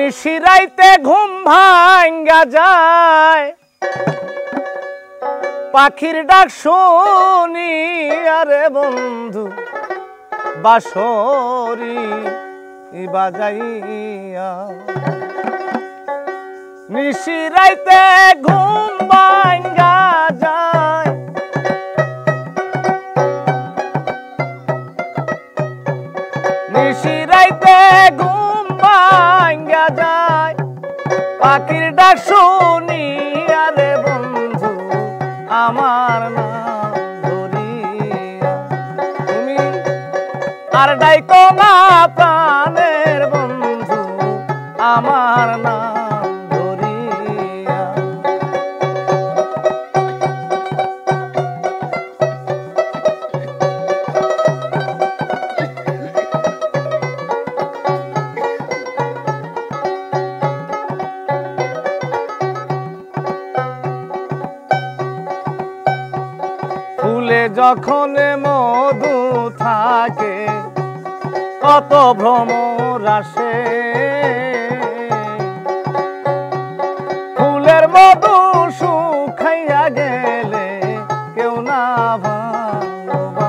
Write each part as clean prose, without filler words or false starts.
নিশিরাইতে ঘুম ভাঙ্গা যায় পাখির ডাক শুনি আরে বন্ধু বাঁশরি বাজাইয়া নিশিরাইতে ঘুম ভাঙ্গা যায় নিশিরাইতে ঘুম ভাঙ্গা যায় পাখির ডাক শুনি আরে বন্ধু আমার নাম ধরিয়া তুমি আর ডাইকো না প্রাণের বন্ধু আমার নাম ধরিয়া ফুলে যখন মধু থাকে কত ভ্রমর আসে ফুলের মধু শুকাইয়া গেলে কেউ না ভালোবাসে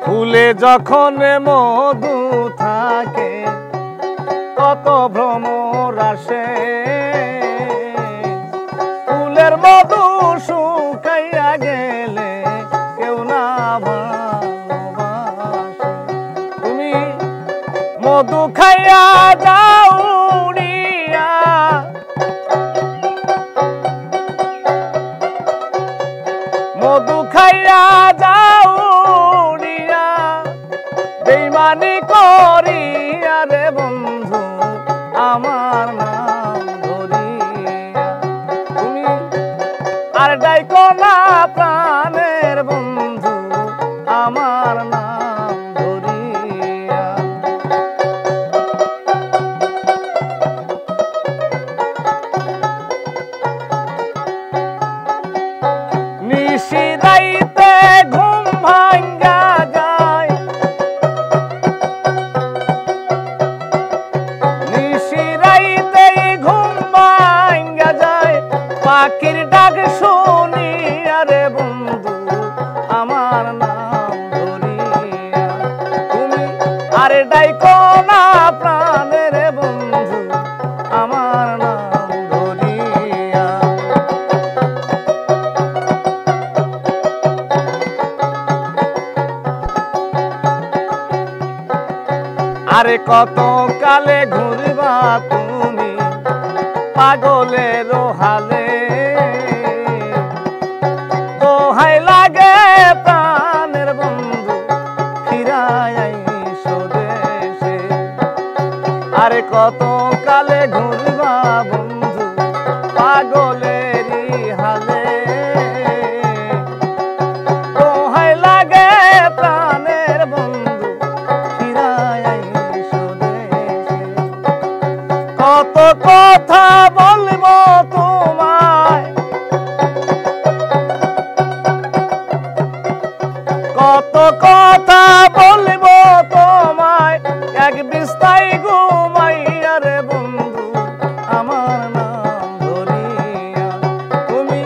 ফুলে যখন মধু থাকে কত ভ্রমর আসে ফুলের মধু শুকাইয়া গেলে কেউ না ভালোবাসে তুমি মধু খাইয়া যাও উড়িয়া মধু খাইয়া যাও বেইমানি করিয়া রে বন্ধু আমার নাম ধরিয়া তুমি আর ডাইকো না প্রাণের বন্ধু আমার নাম ধরিয়া নিশিরাইতে ঘুম ভাঙ্গা যায় নিশিরাইতে ঘুম ভাঙ্গা যায় পাখির ডাক শুনি আরে বন্ধু আমার নাম ধরিয়া তুমি আরে ডাইকো না প্রাণের বন্ধু আমার নাম ধরিয়া আরে কত কালে ঘুরবা তুমি পাগলের হালে দোহাই লাগে প্রাণের বন্ধু ফিরাই আইসো দেশে আরে কত কালে ঘুরবা বন্ধু পাগলেরই হালে দোহাই লাগে প্রাণের বন্ধু ফিরাই আইসো দেশে কত কথা বলবো তোমায় কত কথা বলবো তোমায় এক বিস্তায় ঘুমাইয়া রে বন্ধু আমার নাম ধরিয়া তুমি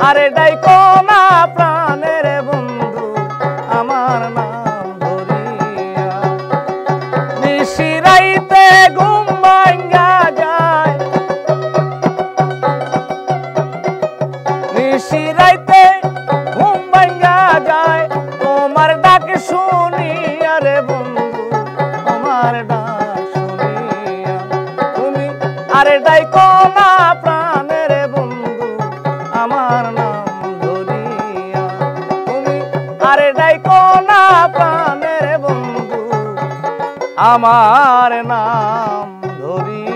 আরে ডাইকো না প্রাণের বন্ধু আমার নাম ধরিয়া নিশিরাইতে ঘুম ভাঙ্গা যায় নিশিরাইতে ঘুম ভাঙ্গা যায় তোমার ডাক শুনি আরে বন্ধু তোমার ডাক শুনিয়া তুমি আরে ডাইকো না প্রাণের বন্ধু আমার নাম ধরিয়া তুমি আরে ডাইকো না প্রাণের বন্ধু আমার নাম ধরিয়া